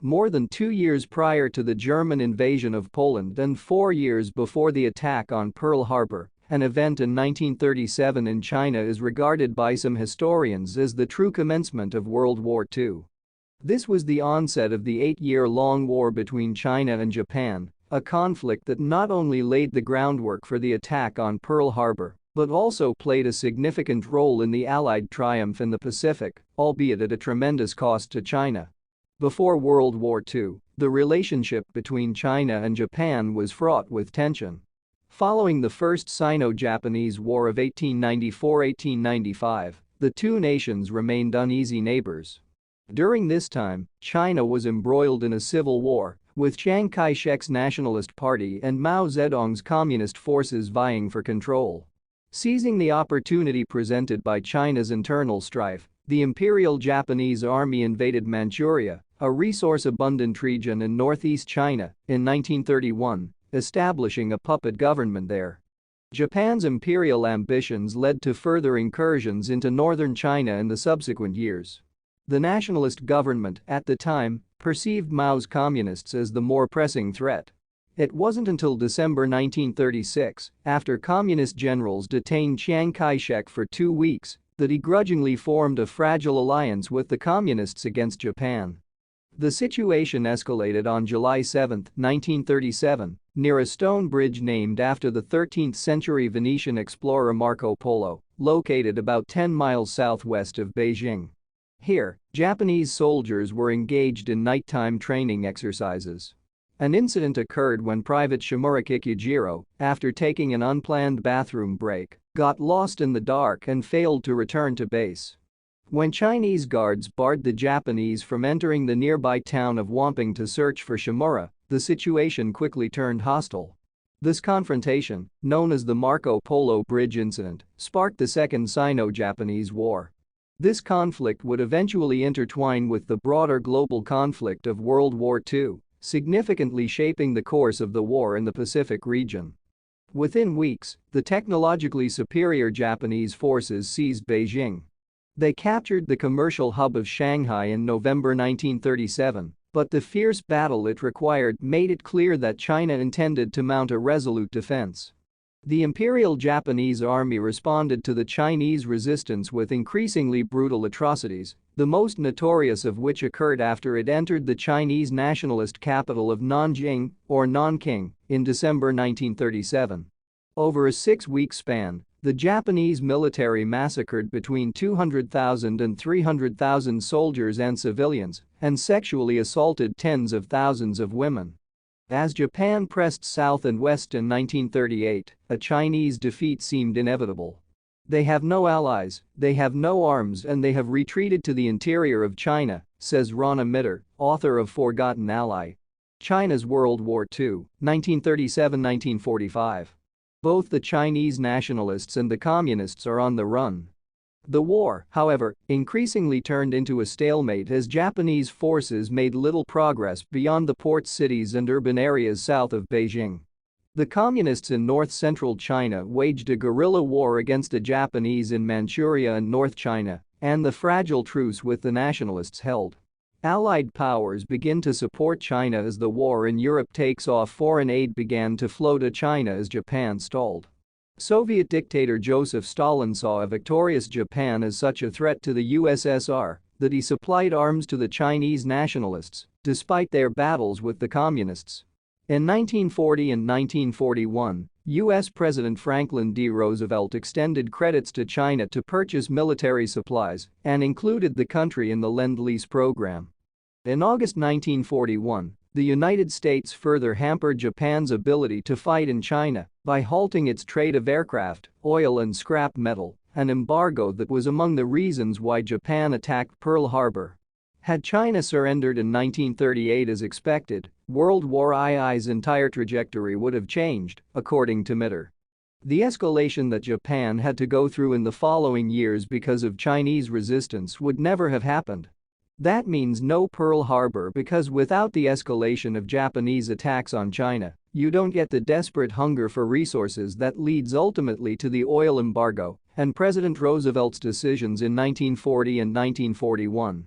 More than 2 years prior to the German invasion of Poland and 4 years before the attack on Pearl Harbor, an event in 1937 in China is regarded by some historians as the true commencement of World War II. This was the onset of the 8-year-long war between China and Japan, a conflict that not only laid the groundwork for the attack on Pearl Harbor, but also played a significant role in the Allied triumph in the Pacific, albeit at a tremendous cost to China. Before World War II, the relationship between China and Japan was fraught with tension. Following the First Sino-Japanese War of 1894-1895, the two nations remained uneasy neighbors. During this time, China was embroiled in a civil war, with Chiang Kai-shek's Nationalist Party and Mao Zedong's Communist forces vying for control. Seizing the opportunity presented by China's internal strife, the Imperial Japanese Army invaded Manchuria, a resource-abundant region in northeast China, in 1931, establishing a puppet government there. Japan's imperial ambitions led to further incursions into northern China in the subsequent years. The nationalist government, at the time, perceived Mao's communists as the more pressing threat. It wasn't until December 1936, after communist generals detained Chiang Kai-shek for 2 weeks, that he grudgingly formed a fragile alliance with the communists against Japan. The situation escalated on July 7, 1937, near a stone bridge named after the 13th-century Venetian explorer Marco Polo, located about 10 miles southwest of Beijing. Here, Japanese soldiers were engaged in nighttime training exercises. An incident occurred when Private Shimura Kikujiro, after taking an unplanned bathroom break, got lost in the dark and failed to return to base. When Chinese guards barred the Japanese from entering the nearby town of Wamping to search for Shimura, the situation quickly turned hostile. This confrontation, known as the Marco Polo Bridge incident, sparked the Second Sino-Japanese War. This conflict would eventually intertwine with the broader global conflict of World War II, significantly shaping the course of the war in the Pacific region. Within weeks, the technologically superior Japanese forces seized Beijing. They captured the commercial hub of Shanghai in November 1937, but the fierce battle it required made it clear that China intended to mount a resolute defense. The Imperial Japanese Army responded to the Chinese resistance with increasingly brutal atrocities, the most notorious of which occurred after it entered the Chinese nationalist capital of Nanjing, or Nanking, in December 1937. Over a 6-week span, the Japanese military massacred between 200,000 and 300,000 soldiers and civilians and sexually assaulted tens of thousands of women. As Japan pressed south and west in 1938, a Chinese defeat seemed inevitable. They have no allies, they have no arms, and they have retreated to the interior of China, says Rana Mitter, author of Forgotten Ally. China's World War II, 1937-1945. Both the Chinese nationalists and the communists are on the run. The war, however, increasingly turned into a stalemate as Japanese forces made little progress beyond the port cities and urban areas south of Beijing. The communists in north-central China waged a guerrilla war against the Japanese in Manchuria and North China, and the fragile truce with the nationalists held. Allied powers begin to support China as the war in Europe takes off. Foreign aid began to flow to China as Japan stalled. Soviet dictator Joseph Stalin saw a victorious Japan as such a threat to the USSR that he supplied arms to the Chinese nationalists, despite their battles with the communists. In 1940 and 1941, U.S. President Franklin D. Roosevelt extended credits to China to purchase military supplies and included the country in the Lend-Lease program. In August 1941, the United States further hampered Japan's ability to fight in China by halting its trade of aircraft, oil and scrap metal, an embargo that was among the reasons why Japan attacked Pearl Harbor. Had China surrendered in 1938 as expected, World War II's entire trajectory would have changed, according to Mitter. The escalation that Japan had to go through in the following years because of Chinese resistance would never have happened. That means no Pearl Harbor, because without the escalation of Japanese attacks on China, you don't get the desperate hunger for resources that leads ultimately to the oil embargo and President Roosevelt's decisions in 1940 and 1941.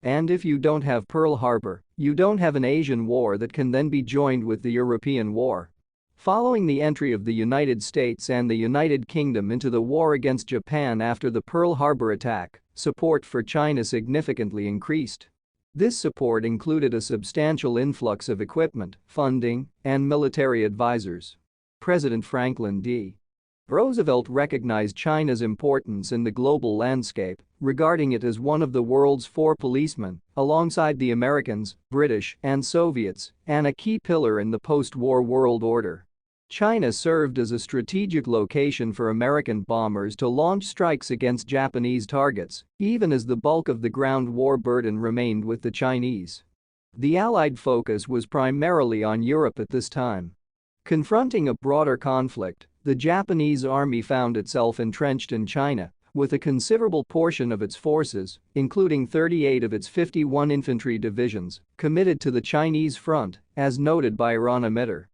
And if you don't have Pearl Harbor, You don't have an Asian war that can then be joined with the European War. Following the entry of the United States and the United Kingdom into the war against Japan after the Pearl Harbor attack, support for China significantly increased. This support included a substantial influx of equipment, funding, and military advisors. President Franklin D. Roosevelt recognized China's importance in the global landscape, regarding it as one of the world's four policemen, alongside the Americans, British, and Soviets, and a key pillar in the post-war world order. China served as a strategic location for American bombers to launch strikes against Japanese targets, even as the bulk of the ground war burden remained with the Chinese. The Allied focus was primarily on Europe at this time. Confronting a broader conflict, the Japanese army found itself entrenched in China, with a considerable portion of its forces, including 38 of its 51 infantry divisions, committed to the Chinese front, as noted by Ron Emitter.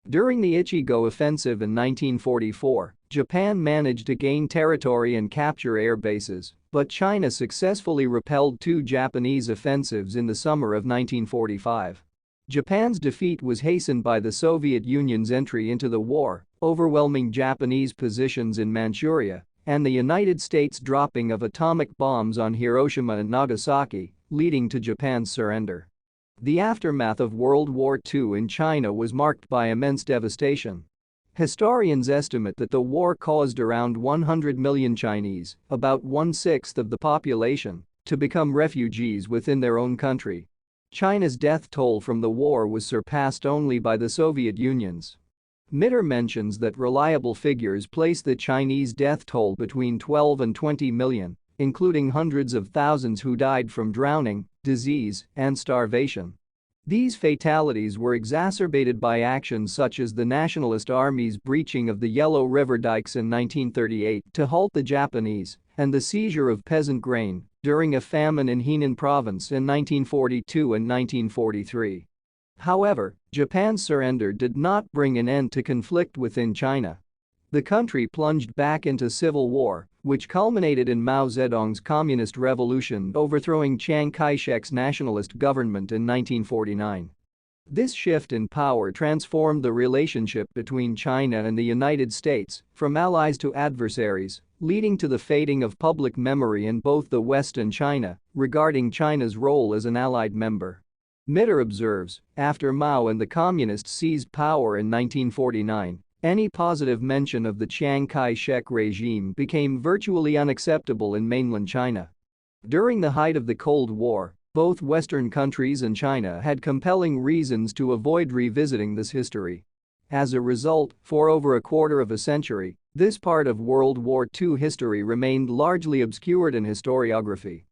During the Ichigo Offensive in 1944, Japan managed to gain territory and capture air bases, but China successfully repelled two Japanese offensives in the summer of 1945. Japan's defeat was hastened by the Soviet Union's entry into the war, overwhelming Japanese positions in Manchuria, and the United States dropping of atomic bombs on Hiroshima and Nagasaki, leading to Japan's surrender. The aftermath of World War II in China was marked by immense devastation. Historians estimate that the war caused around 100 million Chinese, about one-sixth of the population, to become refugees within their own country. China's death toll from the war was surpassed only by the Soviet Union's. Mitter mentions that reliable figures place the Chinese death toll between 12 and 20 million, including hundreds of thousands who died from drowning, disease, and starvation. These fatalities were exacerbated by actions such as the Nationalist Army's breaching of the Yellow River dikes in 1938 to halt the Japanese, and the seizure of peasant grain during a famine in Henan province in 1942 and 1943. However, Japan's surrender did not bring an end to conflict within China. The country plunged back into civil war, which culminated in Mao Zedong's communist revolution overthrowing Chiang Kai-shek's nationalist government in 1949. This shift in power transformed the relationship between China and the United States from allies to adversaries, leading to the fading of public memory in both the West and China regarding China's role as an allied member. Mitter observes, after Mao and the communists seized power in 1949, any positive mention of the Chiang Kai-shek regime became virtually unacceptable in mainland China. During the height of the Cold War, both Western countries and China had compelling reasons to avoid revisiting this history. As a result, for over a quarter of a century, this part of World War II history remained largely obscured in historiography.